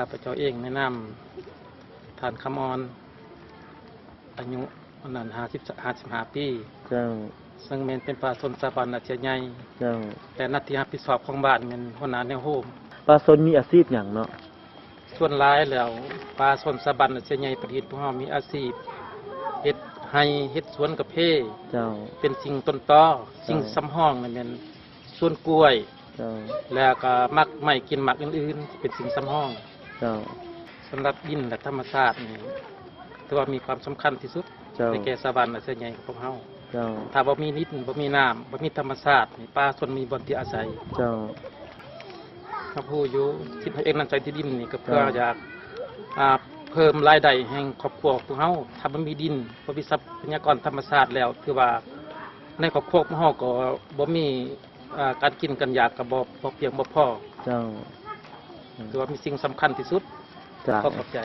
ข้าพเจ้าเองแนะนำทานคำออนอายุวันนั้น55 ปีเจ้าซึ่งเป็นปลาชนสะบันอาเซียใหญ่เจ้าแต่หน้าที่รับผิดชอบของบ้านเป็นหัวหน้าแนวโฮมปลาสนมีอาชีพอย่างเนาะส่วนหลายแล้วปลาชนสะบันอาเซียใหญ่ประเทศพวกเรามีอาชีพเฮ็ดให้เฮ็ดสวนกาแฟเจ้าเป็นสิ่งต้นตอสิ่งสำห้องนั่นเป็นสวนกล้วยเจ้าแล้วก็มักไม่กินหมักอื่นๆเป็นสิ่งสำห้องเจ้าสำหรับดินและธรรมชาตินี่ถือว่ามีความสำคัญที่สุดในแก่สะบันอาเซียใหญ่ของพวกเราถ้าบ่มีนิดบ่มีน้ำบ่มีธรรมชาตินี่ปลาส่วนมีบ่อนที่อาศัยเจ้าครับผู้อยู่คิดให้เองนำใจที่ดินนี่ก็เพื่ออยากเพิ่มรายได้แห่งครอบครัวของเฮาถ้าบ่มีดินบ่มีทรัพยากรธรรมชาติแล้วคือว่าในครอบครัวของเฮาก็บ่มีการกินกันอยากก็บ่เพียงบ่พอเจ้าคือว่ามีสิ่งสำคัญที่สุดขอบใจ